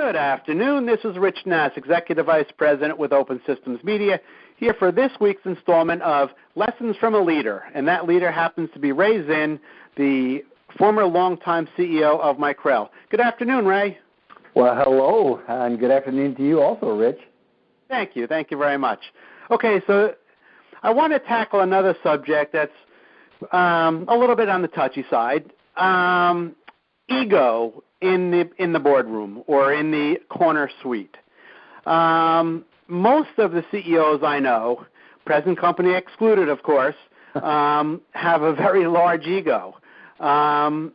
Good afternoon. This is Rich Nass, Executive Vice President with Open Systems Media, here for this week's installment of Lessons from a Leader. And that leader happens to be Ray Zinn, the former longtime CEO of Micrel. Good afternoon, Ray. Well, hello, and good afternoon to you also, Rich. Thank you. Thank you very much. Okay, so I want to tackle another subject that's a little bit on the touchy side. Ego in the boardroom or in the corner suite. Most of the CEOs I know, present company excluded, of course, have a very large ego. And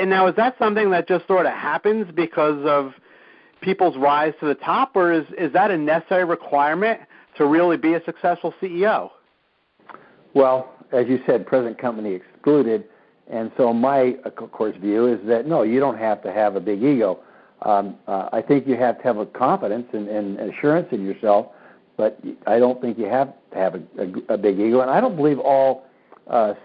now, is that something that just sort of happens because of people's rise to the top, or is that a necessary requirement to really be a successful CEO? Well, as you said, present company excluded. And so my, of course, view is that, no, you don't have to have a big ego. I think you have to have a confidence and assurance in yourself, but I don't think you have to have a big ego. And I don't believe all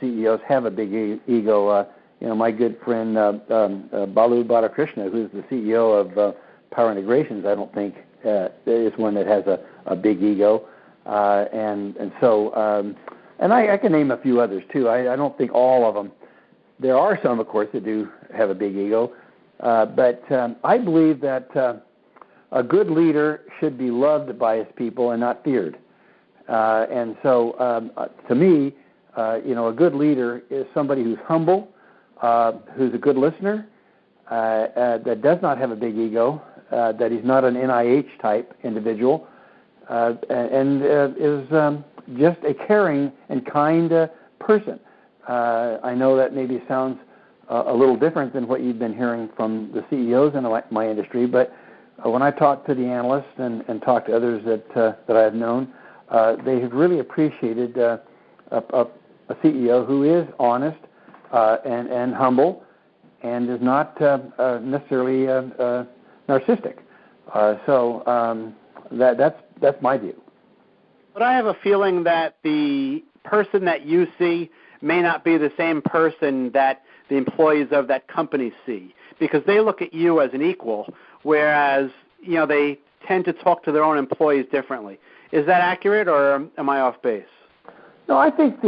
CEOs have a big ego. My good friend Balu Balakrishna, who's the CEO of Power Integrations, I don't think is one that has a big ego. And I can name a few others, too. I don't think all of them. There are some, of course, that do have a big ego, but I believe that a good leader should be loved by his people and not feared. And so, to me, a good leader is somebody who's humble, who's a good listener, that does not have a big ego, that he's not an NIH type individual, and is just a caring and kind person. I know that maybe sounds a little different than what you've been hearing from the CEOs in my industry, but when I talk to the analysts and talk to others that I've known, they have really appreciated a CEO who is honest and humble and is not necessarily narcissistic. So that's my view. But I have a feeling that the person that you see may not be the same person that the employees of that company see, because they look at you as an equal, whereas they tend to talk to their own employees differently. Is that accurate, or am I off base? No, I think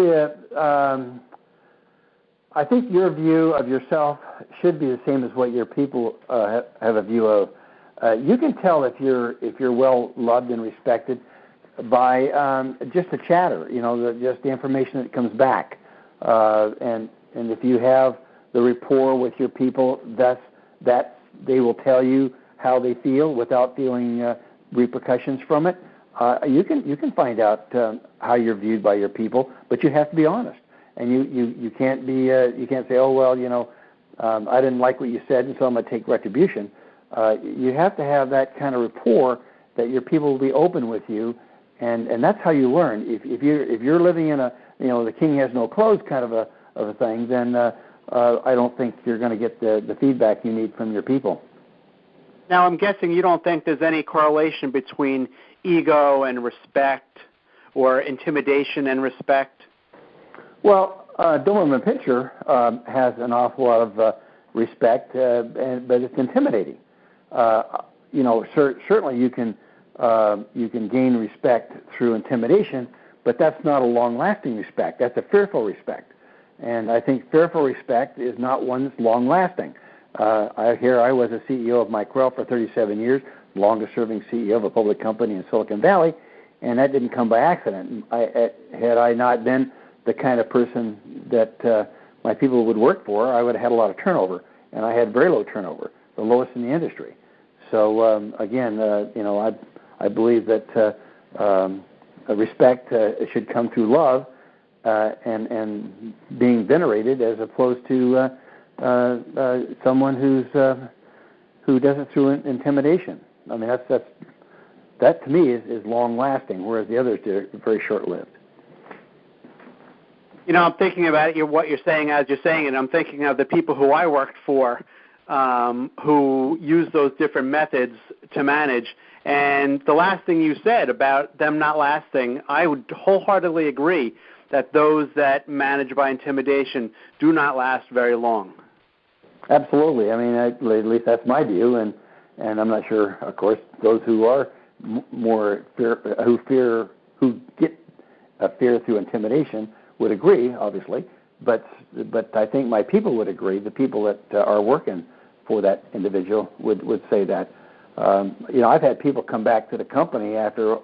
I think your view of yourself should be the same as what your people have a view of. You can tell if you're well loved and respected by just the chatter, just the information that comes back. And if you have the rapport with your people, that they will tell you how they feel without feeling repercussions from it. You can find out how you're viewed by your people, but you have to be honest. And you can't be you can't say, oh well, I didn't like what you said, and so I'm going to take retribution. You have to have that kind of rapport that your people will be open with you, and that's how you learn. If you're living in a the king has no clothes kind of a thing, then I don't think you're going to get the feedback you need from your people. Now, I'm guessing you don't think there's any correlation between ego and respect, or intimidation and respect? Well, Doberman Pinscher has an awful lot of respect, but it's intimidating. Certainly you can gain respect through intimidation, but that's not a long-lasting respect. That's a fearful respect. And I think fearful respect is not one that's long-lasting. I was a CEO of Micrel for 37 years, longest-serving CEO of a public company in Silicon Valley, and that didn't come by accident. Had I not been the kind of person that my people would work for, I would have had a lot of turnover, and I had very low turnover, the lowest in the industry. So, again, I believe that respect should come through love and being venerated, as opposed to someone who does it through intimidation. I mean, that to me is long lasting, whereas the others are very short lived. I'm thinking about what you're saying as you're saying it. I'm thinking of the people who I worked for, who use those different methods to manage. And the last thing you said about them not lasting, I would wholeheartedly agree that those that manage by intimidation do not last very long. Absolutely. I mean, at least that's my view. And And I'm not sure, of course, those who are more who get fear through intimidation would agree, obviously. But I think my people would agree. The people that are working for that individual would say that. I've had people come back to the company after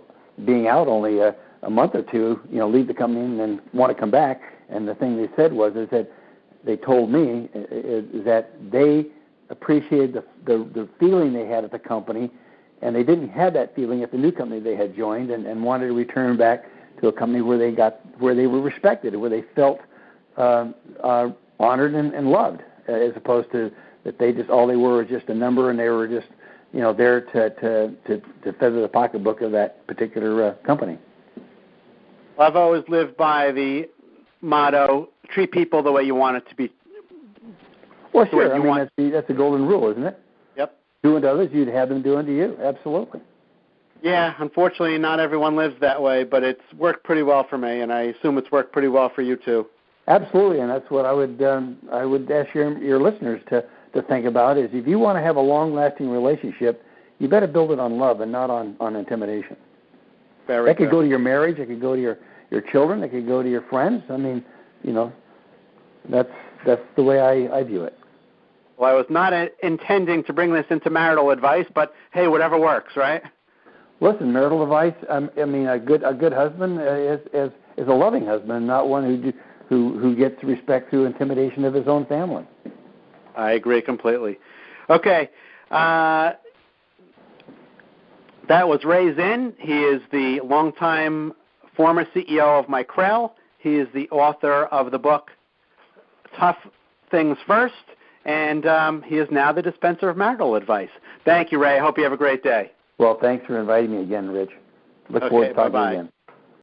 being out only a month or two, leave the company and then want to come back. And the thing they said is that they told me is that they appreciated the feeling they had at the company, and they didn't have that feeling at the new company they had joined, and wanted to return back to a company where they were respected, where they felt honored and loved, as opposed to that all they were was just a number, and they were just there to feather the pocketbook of that particular company. Well, I've always lived by the motto: treat people the way you want it to be. Well, sure. I mean, that's the golden rule, isn't it? Yep. Do unto others, you'd have them do unto you. Absolutely. Yeah, unfortunately, not everyone lives that way, but it's worked pretty well for me, and I assume it's worked pretty well for you too. Absolutely, and that's what I would ask your listeners to think about is if you want to have a long-lasting relationship, you better build it on love and not on intimidation. That could go to your marriage, it could go to your children, it could go to your friends. I mean, that's the way I view it. Well, I was not intending to bring this into marital advice, but hey, whatever works, right? Listen, marital advice. I mean, a good husband is a loving husband, not one who gets respect through intimidation of his own family. I agree completely. Okay, that was Ray Zinn. He is the longtime former CEO of Micrel. He is the author of the book Tough Things First, and he is now the dispenser of marital advice. Thank you, Ray. I hope you have a great day. Well, thanks for inviting me again, Rich. Look forward to talking to you again.